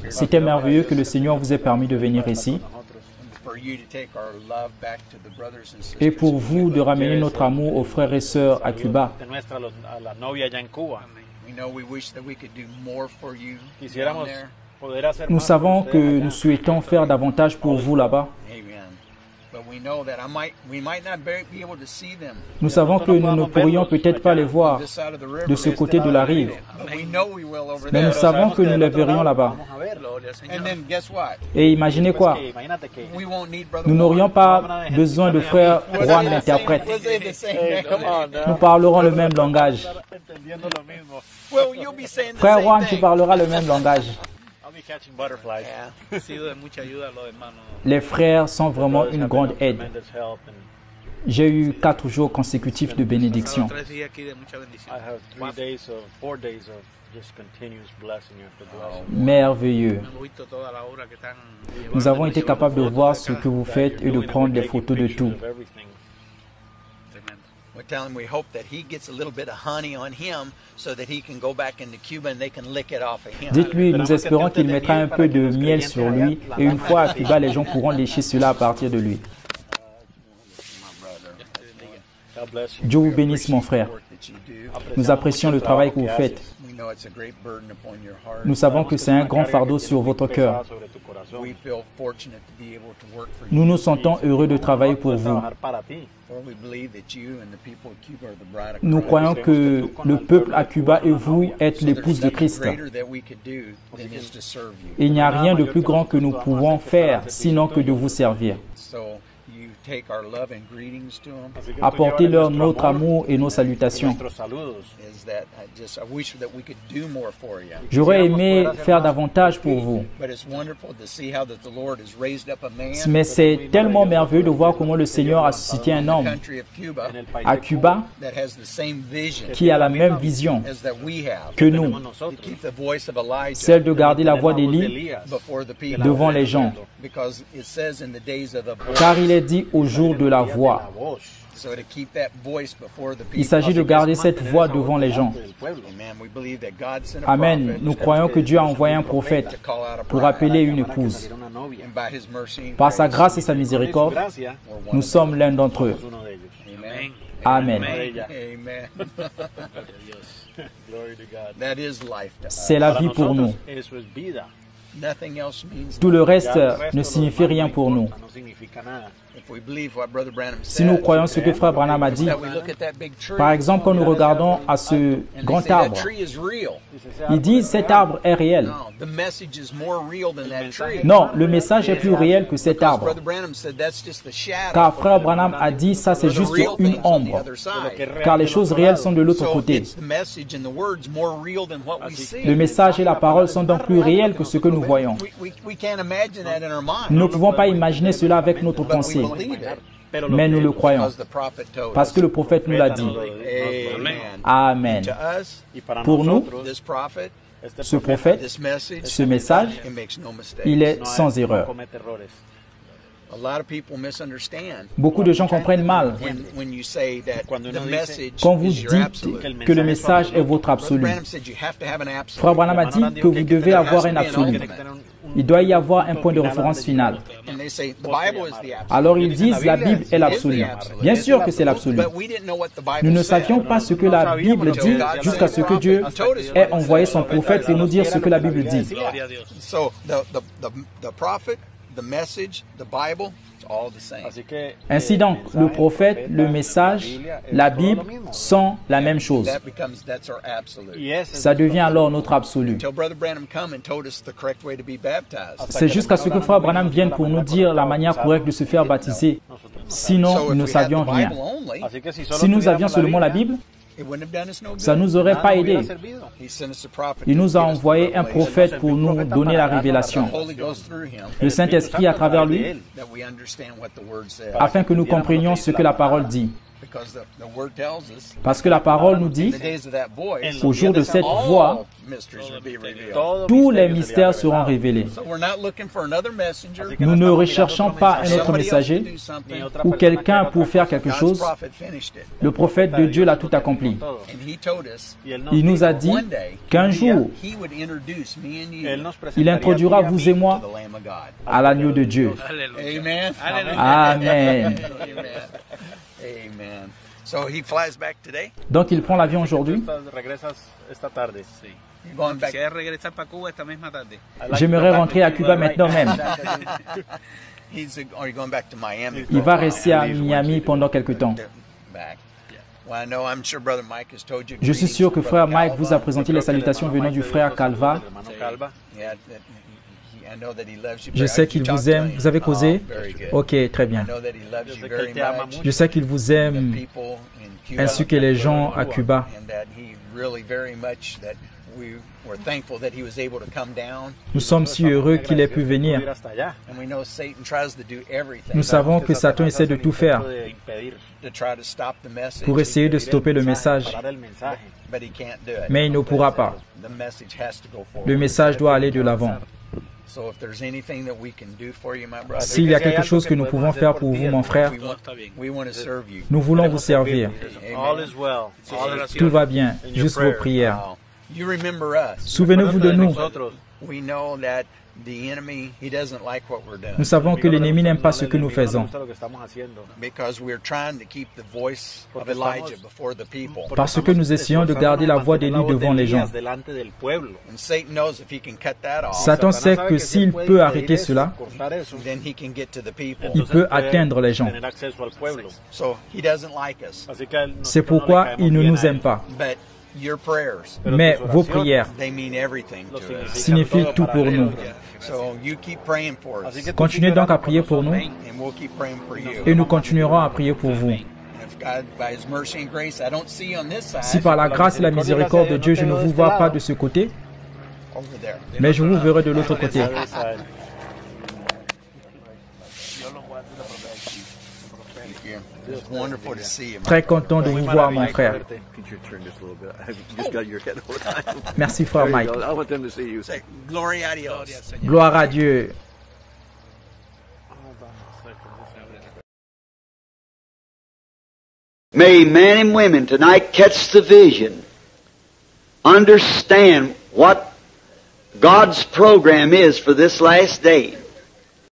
C'était merveilleux que le Seigneur vous ait permis de venir ici et pour vous de ramener notre amour aux frères et sœurs à Cuba. Nous savons que nous souhaitons faire davantage pour vous là-bas. Nous savons que nous ne pourrions peut-être pas les voir de ce côté de la rive, mais nous savons que nous les verrions là-bas. Et imaginez quoi? Nous n'aurions pas besoin de frère Juan l'interprète. Nous parlerons le même langage. Frère Juan, tu parleras le même langage. Les frères sont vraiment une grande aide. J'ai eu 4 jours consécutifs de bénédiction. Merveilleux. Nous avons été capables de voir ce que vous faites et de prendre des photos de tout. Dites-lui, nous espérons qu'il mettra un peu de miel sur lui et une fois à Cuba, les gens pourront lécher cela à partir de lui. Dieu vous bénisse, mon frère. Nous apprécions le travail que vous faites. Nous savons que c'est un grand fardeau sur votre cœur. Nous nous sentons heureux de travailler pour vous. Nous croyons que le peuple à Cuba et vous êtes l'épouse de Christ. Il n'y a rien de plus grand que nous pouvons faire, sinon que de vous servir. Apportez-leur notre amour et nos salutations. J'aurais aimé faire davantage pour vous. Mais c'est tellement merveilleux de voir comment le Seigneur a suscité un homme à Cuba qui a la même vision que nous, celle de garder la voix d'Élie devant les gens. Car il est dit au jour de la voix. Il s'agit de garder cette voix devant les gens. Amen. Nous croyons que Dieu a envoyé un prophète pour appeler une épouse. Par sa grâce et sa miséricorde, nous sommes l'un d'entre eux. Amen. C'est la vie pour nous. Tout le reste ne signifie rien pour nous. Si nous croyons ce que Frère Branham a dit, par exemple, quand nous regardons à ce grand arbre, il dit cet arbre est réel. Non, le message est plus réel que cet arbre. Car Frère Branham a dit ça c'est juste une ombre. Car les choses réelles sont de l'autre côté. Le message et la parole sont donc plus réels que ce que nous voyons. Nous ne pouvons pas imaginer cela avec notre pensée. Mais nous le croyons, parce que le prophète nous l'a dit. Amen. Pour nous, ce prophète, ce message, il est sans erreur. Beaucoup de gens comprennent mal quand vous dites que le message est votre absolu. Frère Branham a dit que vous devez avoir un absolu. Il doit y avoir un point de référence final. Alors ils disent la Bible est l'absolu. Bien sûr que c'est l'absolu. Nous ne savions pas ce que la Bible dit jusqu'à ce que Dieu ait envoyé son prophète pour nous dire ce que la Bible dit. Ainsi donc, le prophète, le message, la Bible sont la même chose. Ça devient alors notre absolu. C'est jusqu'à ce que Frère Branham vienne pour nous dire la manière correcte de se faire baptiser. Sinon, nous ne savions rien. Si nous avions seulement la Bible, ça ne nous aurait pas aidé. Il nous a envoyé un prophète pour nous donner la révélation. Le Saint-Esprit à travers lui, afin que nous comprenions ce que la parole dit. Parce que la parole nous dit, au jour de cette voix, tous les mystères seront révélés. Nous ne recherchons pas un autre messager ou quelqu'un pour faire quelque chose. Le prophète de Dieu l'a tout accompli. Il nous a dit qu'un jour, il introduira vous et moi à l'agneau de Dieu. Amen. Donc il prend l'avion aujourd'hui. J'aimerais rentrer à Cuba maintenant même. Il va rester à Miami pendant quelque temps. Je suis sûr que frère Mike vous a présenté les salutations venant du frère Calva. Je sais qu'il vous aime. Vous avez causé? Ok, très bien. Je sais qu'il vous aime, ainsi que les gens à Cuba. Nous sommes si heureux qu'il ait pu venir. Nous savons que Satan essaie de tout faire pour essayer de stopper le message, mais il ne pourra pas. Le message doit aller de l'avant. S'il y a quelque chose que nous pouvons faire pour vous, mon frère, nous voulons vous servir. Tout va bien, juste vos prières. Souvenez-vous de nous. Nous savons que l'ennemi n'aime pas ce que nous faisons. Parce que nous essayons de garder la voix d'Élie devant les gens. Satan sait que s'il peut arrêter cela, il peut atteindre les gens. C'est pourquoi il ne nous aime pas. Mais vos prières signifient tout pour nous. Continuez donc à prier pour nous et nous continuerons à prier pour vous. Si par la grâce et la miséricorde de Dieu, je ne vous vois pas de ce côté, mais je vous verrai de l'autre côté. Très content de vous voir, mon frère. Merci, frère Mike. Gloire à Dieu. May men and women tonight catch the vision, understand what God's program is for this last day.